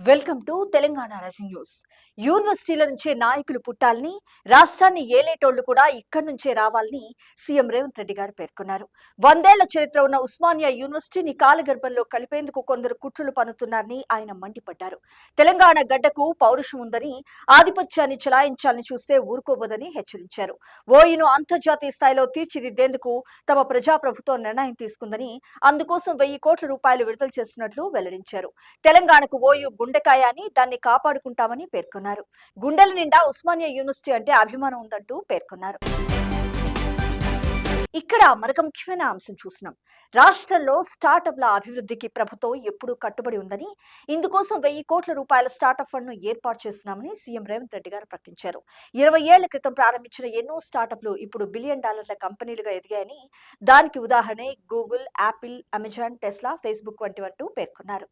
Welcome to Telangana rising news. యూనివర్సిటీల నుంచే నాయకులు పుట్టాలని, రాష్ట్రాన్ని ఏలేటోళ్లు కూడా ఇక్కడి నుంచే రావాలని సీఎం రేవంత్ రెడ్డి గారు పేర్కొన్నారు. 100 ఏళ్ల చరిత్ర ఉన్న ఉస్మానియా యూనివర్సిటీని కాలగర్భంలో కలిపేందుకు కొందరు కుట్రలు పన్నుతున్నారని ఆయన మండిపడ్డారు. తెలంగాణ గడ్డకు పౌరుషం ఉందని, ఆధిపత్యాన్ని చెలాయించాలని చూస్తే ఊరుకోబోదని హెచ్చరించారు. ఓయూను అంతర్జాతీయ స్థాయిలో తీర్చిదిద్దేందుకు తమ ప్రజాప్రభుత్వం నిర్ణయం తీసుకుందని, అందుకోసం 1000 కోట్ల రూపాయలు విడుదల చేస్తున్నట్లు వెల్లడించారు. తెలంగాణకు ఓయూ గుండెకాయ అని, దాన్ని కాపాడుకుంటామని పేర్కొన్నారు. గుండెల నిండా ఉస్మానియా యూనివర్సిటీ అంటే అభిమానం ఉందంటూ పేర్కొన్నారు. ఇక్కడ మరొక ముఖ్యమైన అంశం చూసినాం. రాష్ట్రంలో స్టార్టప్ల అభివృద్ధికి ప్రభుత్వం ఎప్పుడూ కట్టుబడి ఉందని, ఇందుకోసం 1000 కోట్ల రూపాయల స్టార్టప్ ఫండ్ ను ఏర్పాటు చేస్తున్నామని సీఎం రేవంత్ రెడ్డి గారు ప్రకటించారు. 20 ఏళ్ల క్రితం ప్రారంభించిన ఎన్నో స్టార్టప్లు ఇప్పుడు $1 బిలియన్ కంపెనీలుగా ఎదిగాయని, దానికి ఉదాహరణే Google, Apple, Amazon, Tesla, Facebook వంటివంటూ పేర్కొన్నారు.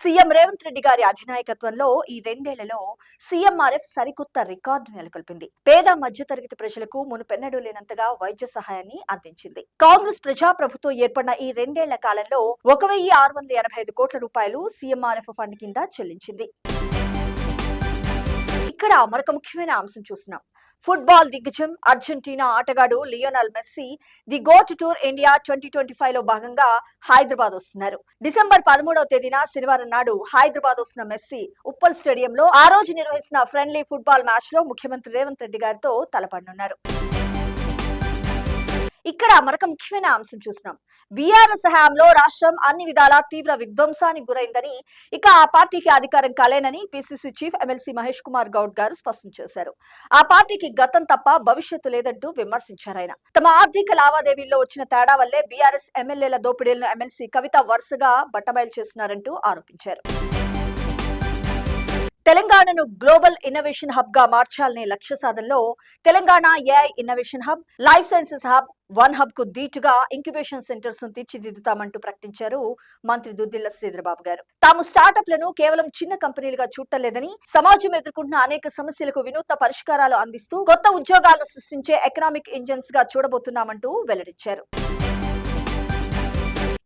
సీఎం రేవంత్ రెడ్డి గారి అధినాయకత్వంలో ఈ 2 ఏళ్లలో సీఎంఆర్ఎఫ్ సరికొత్త రికార్డు నెలకొల్పింది. పేద మధ్యతరగతి ప్రజలకు మునుపెన్నడూ లేనంతగా వైద్య సహాయాన్ని అందించింది. కాంగ్రెస్ ప్రజాప్రభుత్వం ఏర్పడిన ఈ 2 ఏళ్ల కాలంలో 1685 కోట్ల రూపాయలు సీఎంఆర్ఎఫ్ ఫండ్ కింద చెల్లించింది. ఇక్కడ మరొక ముఖ్యమైన అంశం చూస్తున్నాం. ఫుట్బాల్ దిగ్గజం అర్జెంటీనా ఆటగాడు Lionel Messi the GOAT tour India 2025 లో భాగంగా హైదరాబాద్ వస్తున్నారు. డిసెంబర్ 13వ తేదీన శనివారం నాడు హైదరాబాద్ వస్తున్న మెస్సీ ఉప్పల్ స్టేడియంలో ఆ రోజు నిర్వహిస్తున్న ఫ్రెండ్లీ ఫుట్బాల్ మ్యాచ్ లో ముఖ్యమంత్రి రేవంత్ రెడ్డి గారితో తలపడనున్నారు. ఇక్కడ మరొక ముఖ్యమైన అంశం చూస్తున్నాం. బీఆర్ఎస్ హయాంలో రాష్ట్రం అన్ని విధాలా తీవ్ర విధ్వంసానికి గురైందని, ఇక ఆ పార్టీకి అధికారం కాలేనని PCC chief MLC Mahesh Kumar Goud గారు స్పష్టం చేశారు. ఆ పార్టీకి గతం తప్ప భవిష్యత్తు లేదంటూ విమర్శించారు ఆయన. తమ ఆర్థిక లావాదేవీల్లో వచ్చిన తేడా వల్లే బీఆర్ఎస్ ఎమ్మెల్యేల దోపిడీలను ఎమ్మెల్సీ కవిత వరుసగా బట్టబయలు చేస్తున్నారంటూ ఆరోపించారు. తెలంగాణను గ్లోబల్ ఇన్నోవేషన్ హబ్ గా మార్చాలనే లక్ష్య సాధనలో Telangana AI innovation hub, life sciences hub, one hub కు దీటుగా ఇంక్యుబేషన్ సెంటర్స్ ను తీర్చిదిద్దుతామంటూ ప్రకటించారు మంత్రి దుద్దిళ్ల శ్రీధరబాబు గారు. తాము స్టార్టప్లను కేవలం చిన్న కంపెనీలుగా చూడలేదని, సమాజం ఎదుర్కొంటున్న అనేక సమస్యలకు వినూత్న పరిష్కారాలు అందిస్తూ కొత్త ఉద్యోగాలను సృష్టించే ఎకనామిక్ ఇంజన్స్ గా చూడబోతున్నామంటూ వెల్లడించారు.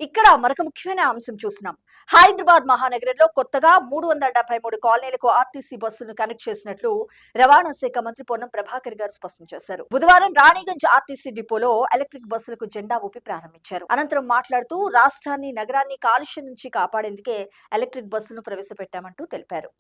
ఇక్కడ మరొక ముఖ్యమైన అంశం చూసినాం. హైదరాబాద్ మహానగరంలో కొత్తగా 373 కాలనీలకు ఆర్టీసీ బస్సులను కనెక్ట్ చేసినట్లు రవాణా శాఖ మంత్రి పొన్నం ప్రభాకర్ గారు స్పష్టం చేశారు. బుధవారం రాణిగంజ్ ఆర్టీసీ డిపోలో ఎలక్ట్రిక్ బస్సులకు జెండా ఊపి ప్రారంభించారు. అనంతరం మాట్లాడుతూ రాష్ట్రాన్ని, నగరాన్ని కాలుష్యం నుంచి కాపాడేందుకే ఎలక్ట్రిక్ బస్సులను ప్రవేశపెట్టామంటూ తెలిపారు.